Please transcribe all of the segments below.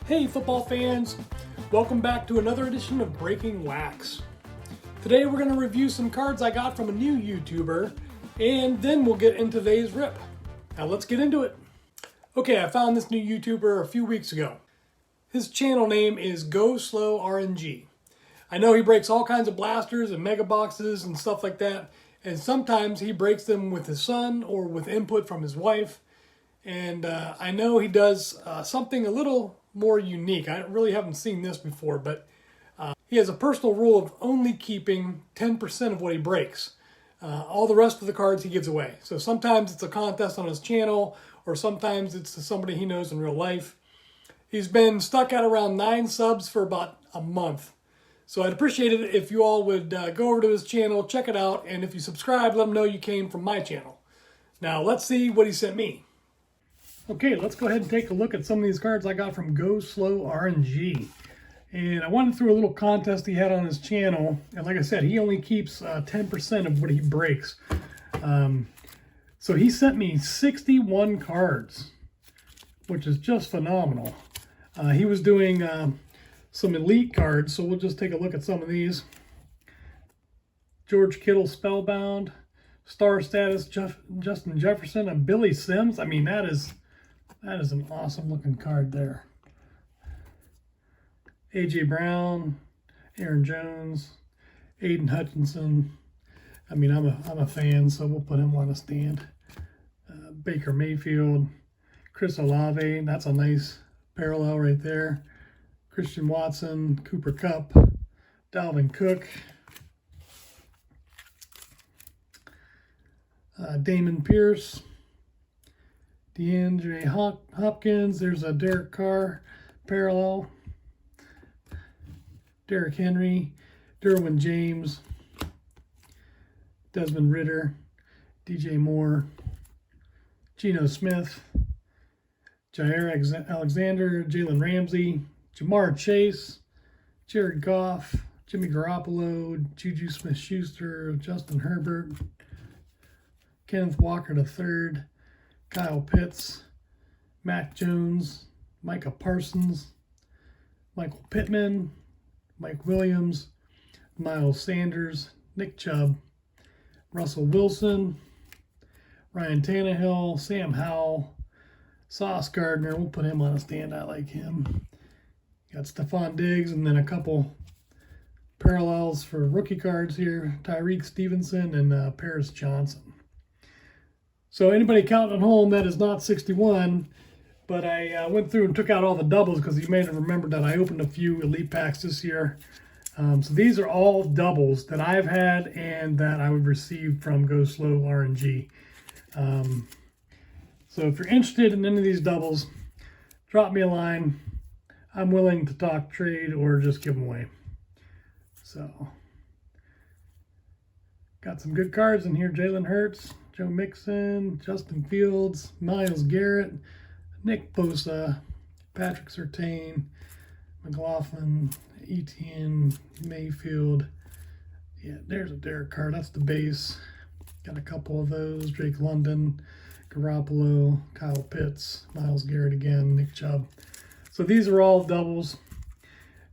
Hey football fans, welcome back to another edition of Breaking Wax. Today we're going to review some cards I got from a new YouTuber, and then we'll get into today's rip. Now let's get into it. Okay, I found this new YouTuber a few weeks ago. His channel name is GoSlowRnG. I know he breaks all kinds of blasters and mega boxes and stuff like that, and sometimes he breaks them with his son or with input from his wife. And I know he does something a little more unique. I really haven't seen this before, but he has a personal rule of only keeping 10% of what he breaks. All the rest of the cards he gives away. So sometimes it's a contest on his channel, or sometimes it's to somebody he knows in real life. He's been stuck at around 9 subs for about a month. So I'd appreciate it if you all would go over to his channel, check it out, and if you subscribe, let him know you came from my channel. Now let's see what he sent me. Okay, let's go ahead and take a look at some of these cards I got from GoSlowRnG. And I went through a little contest he had on his channel, and like I said, he only keeps 10% of what he breaks. So he sent me 61 cards, which is just phenomenal. He was doing some elite cards, so we'll just take a look at some of these. George Kittle Spellbound, Star Status Justin Jefferson, and Billy Sims. I mean, that is an awesome looking card there. A.J. Brown, Aaron Jones, Aiden Hutchinson. I mean, I'm a fan, so we'll put him on a stand. Baker Mayfield, Chris Olave. That's a nice parallel right there. Christian Watson, Cooper Kupp, Dalvin Cook, Damon Pierce, DeAndre Hopkins. There's a Derek Carr parallel. Derrick Henry, Derwin James, Desmond Ridder, DJ Moore, Geno Smith, Jair Alexander, Jalen Ramsey, Jamar Chase, Jared Goff, Jimmy Garoppolo, Juju Smith-Schuster, Justin Herbert, Kenneth Walker III, Kyle Pitts, Matt Jones, Micah Parsons, Michael Pittman, Mike Williams, Miles Sanders, Nick Chubb, Russell Wilson, Ryan Tannehill, Sam Howell, Sauce Gardner. We'll put him on a stand. I like him. Got Stephon Diggs, and then a couple parallels for rookie cards here. Tyreek Stevenson and Paris Johnson. So anybody counting at home, that is not 61, but I went through and took out all the doubles because you may have remembered that I opened a few elite packs this year. So these are all doubles that I've had and that I would receive from GoSlowRnG. So if you're interested in any of these doubles, drop me a line. I'm willing to talk trade or just give them away. So, got some good cards in here. Jalen Hurts, Joe Mixon, Justin Fields, Myles Garrett, Nick Bosa, Patrick Surtain, McLaughlin, Etienne, Mayfield. Yeah, there's a Derek Carr. That's the base. Got a couple of those. Drake London, Garoppolo, Kyle Pitts, Myles Garrett again, Nick Chubb. So these are all doubles.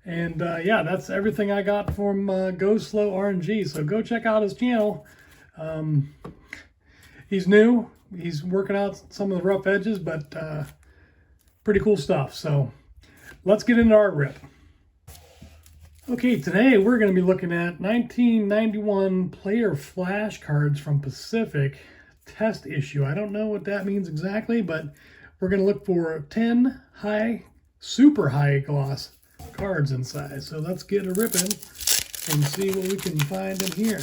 And yeah, that's everything I got from GoSlowRnG. So go check out his channel. He's new. He's working out some of the rough edges, but pretty cool stuff. So let's get into our rip. Okay, today we're going to be looking at 1991 player flashcards from Pacific test issue. I don't know what that means exactly, but we're going to look for 10 super high gloss cards inside. So let's get a ripping and see what we can find in here.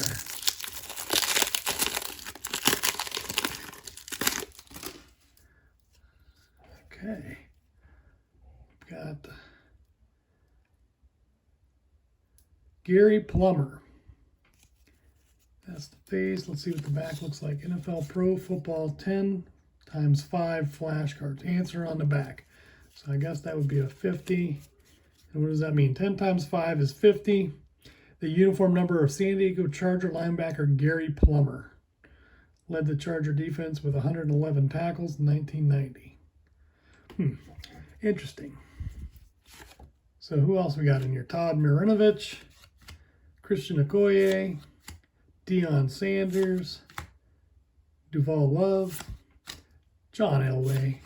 Okay, we've got Gary Plummer. That's the face. Let's see what the back looks like. NFL Pro Football 10 × 5 flashcards. Answer on the back. So I guess that would be a 50. And what does that mean? 10 × 5 is 50. The uniform number of San Diego Charger linebacker Gary Plummer. Led the Charger defense with 111 tackles in 1990. Interesting. So who else we got in here? Todd Marinovich, Christian Okoye, Deion Sanders, Duval Love, John Elway,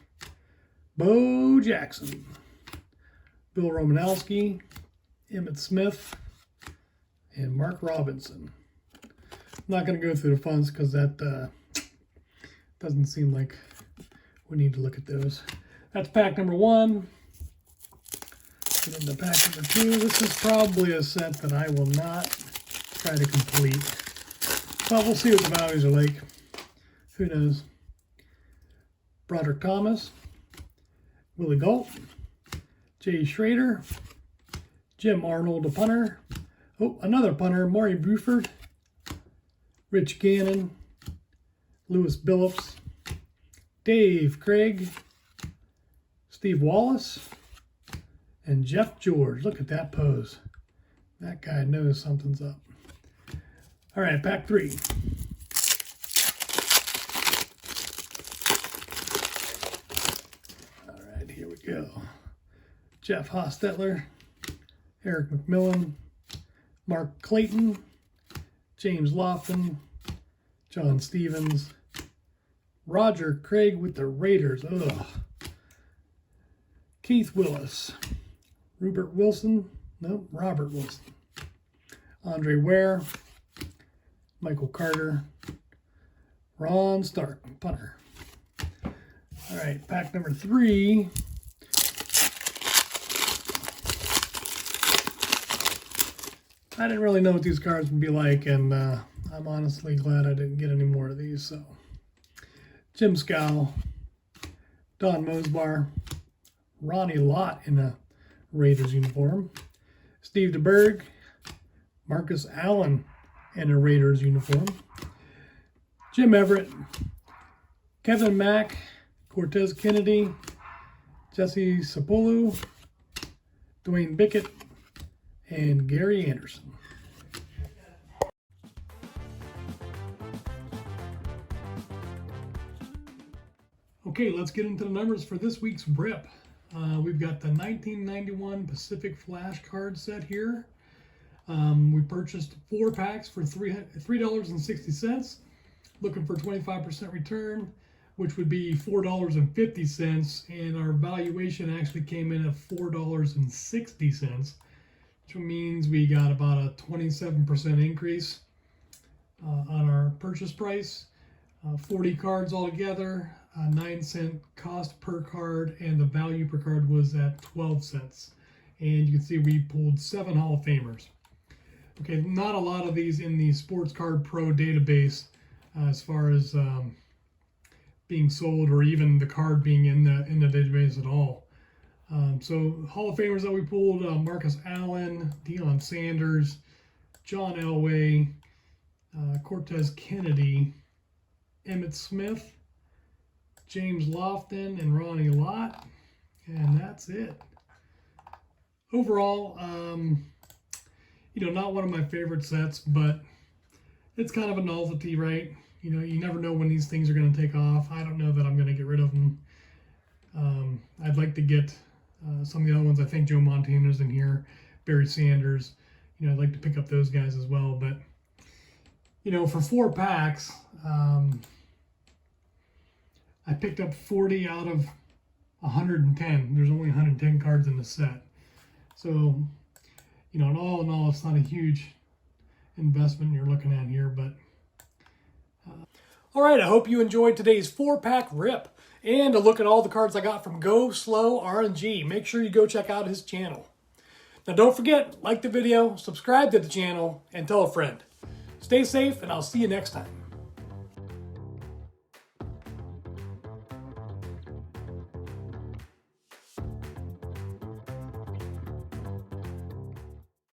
Bo Jackson, Bill Romanowski, Emmitt Smith, and Mark Robinson. I'm not going to go through the funds because that doesn't seem like we need to look at those. That's pack number 1. Get into pack number 2. This is probably a set that I will not try to complete. But we'll see what the values are like. Who knows? Broderick Thomas, Willie Galt, Jay Schrader, Jim Arnold, a punter. Oh, another punter, Maury Buford, Rich Gannon, Lewis Billups, Dave Craig, Steve Wallace, and Jeff George. Look at that pose. That guy knows something's up. All right, pack 3. All right, here we go. Jeff Hostetler, Eric McMillan, Mark Clayton, James Lofton, John Stevens, Roger Craig with the Raiders. Ugh. Keith Willis, Robert Wilson, Andre Ware, Michael Carter, Ron Stark, punter. All right, pack number 3. I didn't really know what these cards would be like, and I'm honestly glad I didn't get any more of these. So, Jim Scow, Don Mosbar, Ronnie Lott in a Raiders uniform, Steve DeBerg, Marcus Allen in a Raiders uniform, Jim Everett, Kevin Mack, Cortez Kennedy, Jesse Sapolu, Dwayne Bickett, and Gary Anderson. Okay, let's get into the numbers for this week's rip. We've got the 1991 Pacific Flash card set here. We purchased 4 packs for $3.60, looking for 25% return, which would be $4.50, and our valuation actually came in at $4.60, which means we got about a 27% increase on our purchase price. 40 cards altogether, 9-cent cost per card, and the value per card was at 12 cents. And you can see we pulled 7 Hall of Famers. Okay, not a lot of these in the Sports Card Pro database as far as being sold, or even the card being in the database at all. So Hall of Famers that we pulled: Marcus Allen, Deion Sanders, John Elway, Cortez Kennedy, Emmitt Smith, James Lofton, and Ronnie Lott, and that's it. Overall, not one of my favorite sets, but it's kind of a novelty, right? You never know when these things are going to take off. I don't know that I'm going to get rid of them. I'd like to get some of the other ones. I think Joe Montana's in here, Barry Sanders. I'd like to pick up those guys as well. But, for 4 packs, I picked up 40 out of 110. There's only 110 cards in the set. So, in all, it's not a huge investment you're looking at here. But all right, I hope you enjoyed today's 4-pack rip and a look at all the cards I got from GoSlowRnG. Make sure you go check out his channel. Now, don't forget, like the video, subscribe to the channel, and tell a friend. Stay safe, and I'll see you next time.